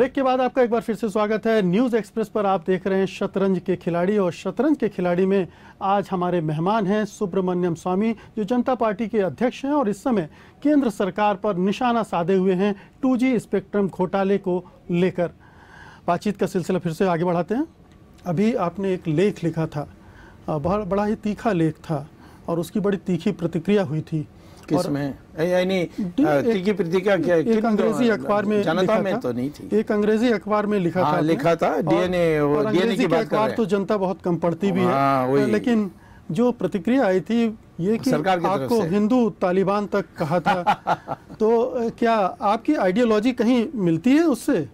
Break के बाद आपका एक बार फिर से स्वागत है। न्यूज़ एक्सप्रेस पर आप देख रहे हैं शतरंज के खिलाड़ी, और शतरंज के खिलाड़ी में आज हमारे मेहमान हैं सुब्रमण्यम स्वामी, जो जनता पार्टी के अध्यक्ष हैं और इस समय केंद्र सरकार पर निशाना साधे हुए हैं 2G स्पेक्ट्रम घोटाले को लेकर। बातचीत का सिलसिला फिर से आगे बढ़ाते हैं। अभी आपने एक लेख लिखा था, बहुत बड़ा ही तीखा लेख था और उसकी बड़ी तीखी प्रतिक्रिया हुई थी। किसमें? यानी तीखी प्रतिक्रिया क्या? एक अंग्रेजी अखबार में जनता में तो नहीं थी, एक अंग्रेजी अखबार में लिखा था। लिखा था डीएनए की बात कर रहे हैं। तो जनता बहुत कम पढ़ती भी है, लेकिन जो प्रतिक्रिया आई थी ये कि आपको हिंदू तालिबान तक कहा था। तो क्या आपकी आइडियोलॉजी कहीं मिलती है उससे?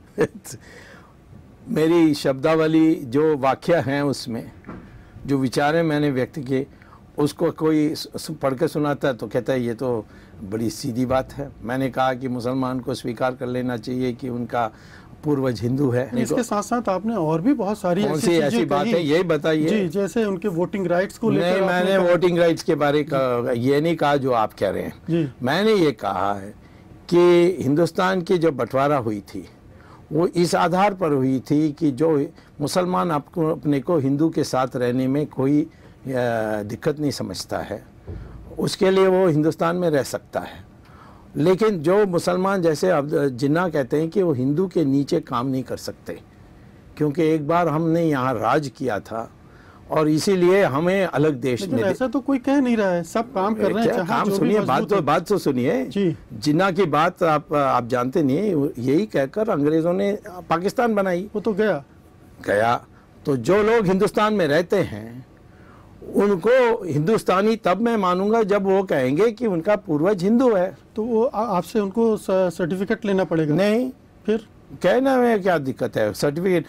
मेरी शब्दावली जो वाक्य हैं उसमें जो विचारें मैंने व्यक्त किए, उसको कोई पढ़ के सुनाता है तो कहता है ये तो बड़ी सीधी बात है। मैंने कहा कि मुसलमान को स्वीकार कर लेना चाहिए कि उनका पूर्वज हिंददू है। इसके साथ साथ आपने और भी बहुत सारी ऐसी बात है, यही बताइए जी, जैसे उनके वोटिंग राइट्स को लेकर। नहीं, मैंने वोटिंग राइट्स के बारे का ये नहीं कहा जो आप कह रहे हैं जी। मैंने ये कहा है कि हिंदुस्तान की जो बंटवारा हुई थी वो इस आधार पर हुई थी कि जो मुसलमान अपने को हिंदू के साथ रहने में कोई दिक्कत नहीं समझता है, उसके लिए वो हिंदुस्तान में रह सकता है। लेकिन जो मुसलमान, जैसे अब जिन्ना कहते हैं कि वो हिंदू के नीचे काम नहीं कर सकते, क्योंकि एक बार हमने यहाँ राज किया था और इसीलिए हमें अलग देश में। ऐसा तो कोई कह नहीं रहा है, सब काम कर रहे हैं। काम सुनिए, बात तो सुनिए। जिन्ना की बात आप जानते नहीं, यही कहकर अंग्रेजों ने पाकिस्तान बनाई। वो तो गया। तो जो लोग हिंदुस्तान में रहते हैं उनको हिंदुस्तानी तब मैं मानूंगा जब वो कहेंगे कि उनका पूर्वज हिंदू है। तो वो आपसे उनको सर्टिफिकेट लेना पड़ेगा? नहीं, फिर कहना में क्या दिक्कत है? सर्टिफिकेट,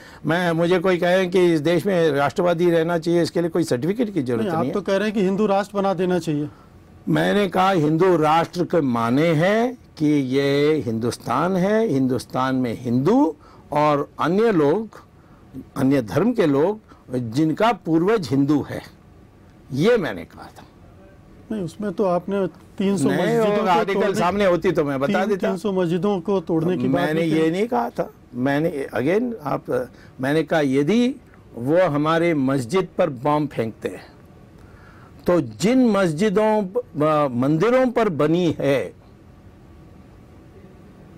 मुझे कोई कहे कि इस देश में राष्ट्रवादी रहना चाहिए, इसके लिए कोई सर्टिफिकेट की जरूरत नहीं है। आप तो कह रहे हैं कि हिंदू राष्ट्र बना देना चाहिए। मैंने कहा हिंदू राष्ट्र के माने हैं कि ये हिंदुस्तान है, हिंदुस्तान में हिंदू और अन्य लोग, अन्य धर्म के लोग जिनका पूर्वज हिंदू है, ये मैंने कहा था। नहीं, उसमें तो आपने 300 मस्जिदों आर्टिकल सामने होती तो मैं बता देता। 300 मस्जिदों को तोड़ने की मैंने ये नहीं कहा था। मैंने कहा यदि वो हमारे मस्जिद पर बम फेंकते हैं तो जिन मंदिरों पर बनी है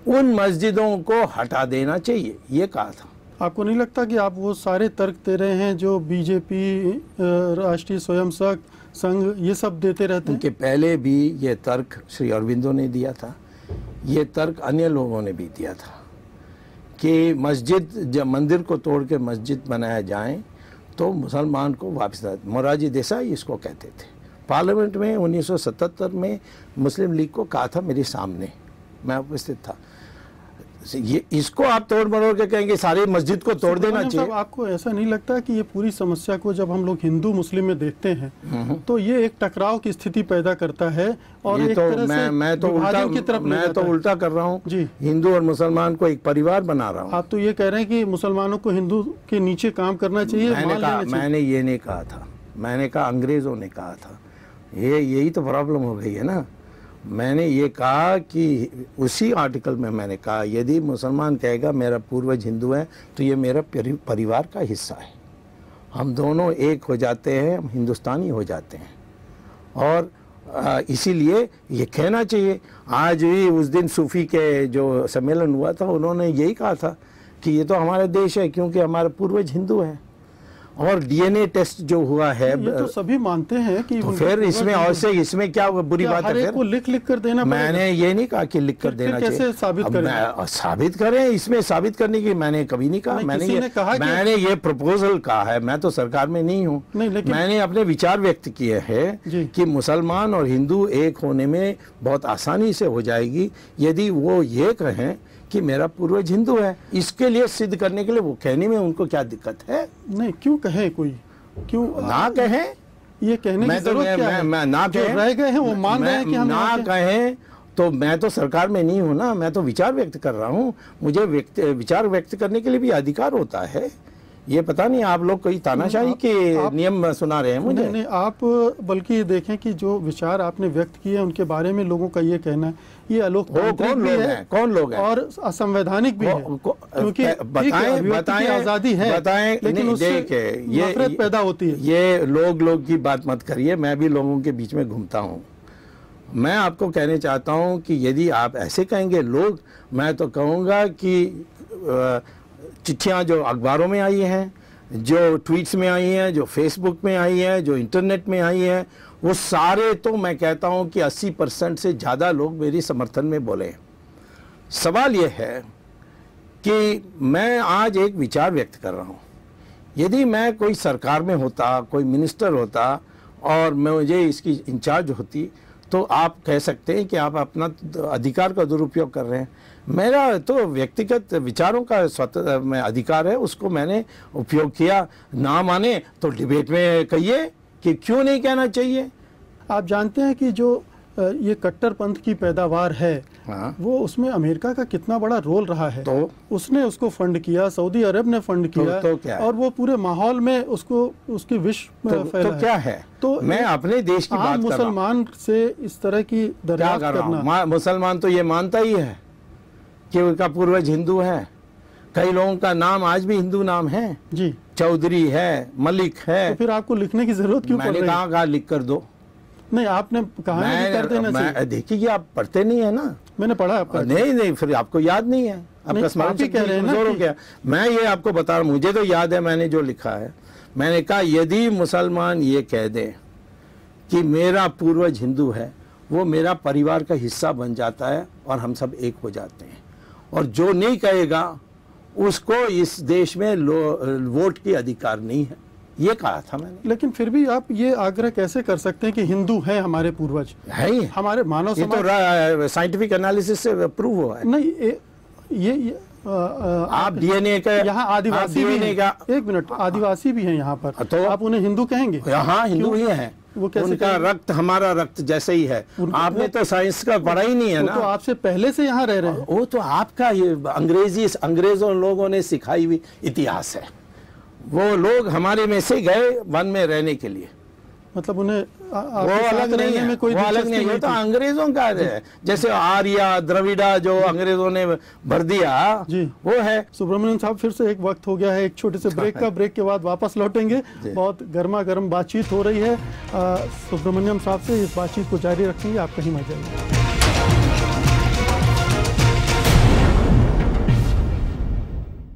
उन मस्जिदों को हटा देना चाहिए, ये कहा था। आपको नहीं लगता कि आप वो सारे तर्क दे रहे हैं जो बीजेपी, राष्ट्रीय स्वयंसेवक संघ, ये सब देते रहते हैं? उनके पहले भी ये तर्क श्री अरविंदो ने दिया था, ये तर्क अन्य लोगों ने भी दिया था कि जब मंदिर को तोड़ के मस्जिद बनाया जाए तो मुसलमान को वापस। मोरारजी देसाई इसको कहते थे। पार्लियामेंट में 1977 में मुस्लिम लीग को कहा था, मेरे सामने, मैं उपस्थित था। ये इसको आप तोड़ मरोड़ के कहेंगे सारी मस्जिद को तोड़ देना चाहिए? आपको ऐसा नहीं लगता कि ये पूरी समस्या को जब हम लोग हिंदू मुस्लिम में देखते हैं तो ये एक टकराव की स्थिति पैदा करता है और एक तरह से विभाजन की तरफ मैं तो उल्टा कर रहा हूँ जी। हिंदू और मुसलमान को एक परिवार बना रहा हूँ। आप तो ये कह रहे हैं कि मुसलमानों को हिंदू के नीचे काम करना चाहिए। मैंने ये नहीं कहा था, मैंने कहा अंग्रेजों ने कहा था। यही तो प्रॉब्लम हो गई है ना। मैंने ये कहा कि उसी आर्टिकल में मैंने कहा यदि मुसलमान कहेगा मेरा पूर्वज हिंदू है तो ये मेरा परिवार का हिस्सा है, हम दोनों एक हो जाते हैं, हम हिंदुस्तानी हो जाते हैं। और इसीलिए ये कहना चाहिए। आज भी उस दिन सूफी के जो सम्मेलन हुआ था उन्होंने यही कहा था कि ये तो हमारा देश है क्योंकि हमारा पूर्वज हिंदू है। और डीएनए टेस्ट जो हुआ है ये तो सभी मानते हैं कि तो फिर इसमें क्या बुरी बात है? फिर को लिख कर देना। मैंने ये नहीं कहा कि लिख कर देना चाहिए। कैसे साबित करें? इसमें साबित करने की मैंने कभी नहीं कहा। मैंने ये प्रपोजल कहा है, मैं तो सरकार में नहीं हूँ। मैंने अपने विचार व्यक्त किए हैं कि मुसलमान और हिंदू एक होने में बहुत आसानी से हो जाएगी यदि वो ये कहें कि मेरा पूर्वज हिंदू है। इसके लिए सिद्ध करने के लिए वो कहने में उनको क्या दिक्कत है? नहीं, क्यों कहे कोई? क्यों ना कहे? ये कहने की जरूरत क्या है? मैं ना कहे, रह गए हैं वो मान रहे हैं कि हम ना कहें तो मैं तो सरकार में नहीं हूँ ना, मैं तो विचार व्यक्त कर रहा हूँ। मुझे विचार व्यक्त करने के लिए भी अधिकार होता है। ये पता नहीं आप लोग कोई तानाशाही के नियम सुना रहे हैं मुझे। नहीं, आप बल्कि देखें कि जो विचार आपने व्यक्त किए उनके बारे में लोगों का ये कहना है ये अलोकतांत्रिक भी है, कौन लोग हैं और असंवैधानिक भी है, क्योंकि बताएं आजादी है, बताएं, लेकिन उससे नफरत पैदा होती है। ये लोग की बात मत करिए, मैं भी लोगों के बीच में घूमता हूँ। मैं आपको कहने चाहता हूँ कि यदि आप ऐसे कहेंगे लोग, मैं तो कहूँगा कि चिट्ठियाँ जो अखबारों में आई हैं, जो ट्वीट्स में आई हैं, जो फेसबुक में आई हैं, जो इंटरनेट में आई हैं, वो सारे तो मैं कहता हूँ कि 80% से ज़्यादा लोग मेरी समर्थन में बोले। सवाल ये है कि मैं आज एक विचार व्यक्त कर रहा हूँ। यदि मैं कोई सरकार में होता, कोई मिनिस्टर होता और मुझे इसकी इंचार्ज होती, तो आप कह सकते हैं कि आप अपना अधिकार का दुरुपयोग कर रहे हैं। मेरा तो व्यक्तिगत विचारों का स्वतंत्र अधिकार है, उसको मैंने उपयोग किया। ना माने तो डिबेट में कहिए कि क्यों नहीं कहना चाहिए। आप जानते हैं कि जो ये कट्टरपंथ की पैदावार है, हाँ। वो उसमें अमेरिका का कितना बड़ा रोल रहा है। तो उसने उसको फंड किया, सऊदी अरब ने फंड किया, तो क्या है? और वो पूरे माहौल में उसको उसकी विश्व में फैला तो क्या है? तो मैं अपने देश की बात कर रहा हूं। मुसलमान से इस तरह की दरियाफ्त करना, मुसलमान तो ये मानता ही है कि उनका पूर्वज हिंदू है। कई लोगों का नाम आज भी हिंदू नाम है जी, चौधरी है, मलिक है। तो फिर आपको लिखने की जरूरत क्यों पड़ रही है? मैंने कहा लिख कर दो। नहीं, आपने कहा है कर देना चाहिए। देखिए आप पढ़ते नहीं है ना। मैंने पढ़ा आपका। नहीं, फिर आपको याद नहीं है, आपका स्मरण शक्ति कमजोर हो गया। मैं ये आपको बता रहा हूँ, मुझे तो याद है मैंने जो लिखा है। मैंने कहा यदि मुसलमान ये कह दें कि मेरा पूर्वज हिंदू है, वो मेरा परिवार का हिस्सा बन जाता है और हम सब एक हो जाते हैं। और जो नहीं कहेगा उसको इस देश में वोट की अधिकार नहीं है, ये कहा था मैंने। लेकिन फिर भी आप ये आग्रह कैसे कर सकते हैं कि हिंदू है हमारे पूर्वज? है ही, हमारे मानव समाज, ये तो साइंटिफिक एनालिसिस से प्रूव हुआ है। नहीं, ये आप डीएनए का, यहाँ आदिवासी भी हैं, एक मिनट, आदिवासी भी हैं यहाँ पर, तो आप उन्हें हिंदू कहेंगे? हाँ, हिंदू ही हैं। वो कैसे? उनका रक्त हमारा रक्त जैसे ही है। आपने तो साइंस का पढ़ा ही नहीं है ना। तो आपसे पहले से यहाँ रह रहे हैं। वो तो आपका ये अंग्रेजों लोगों ने सिखाई हुई इतिहास है। वो लोग हमारे में से गए वन में रहने के लिए, मतलब उन्हें वो अलग नहीं है, वो अलग नहीं है, तो अंग्रेजों का है। जैसे आर्या द्रविड़ा जो अंग्रेजों ने भर दिया जी, वो है। सुब्रमण्यम साहब, फिर से एक वक्त हो गया है एक छोटे से ब्रेक का। ब्रेक के बाद वापस लौटेंगे। बहुत गर्मा गर्म बातचीत हो रही है सुब्रमण्यम साहब से। इस बातचीत को जारी रखेंगे, आप कहीं मत जाइए।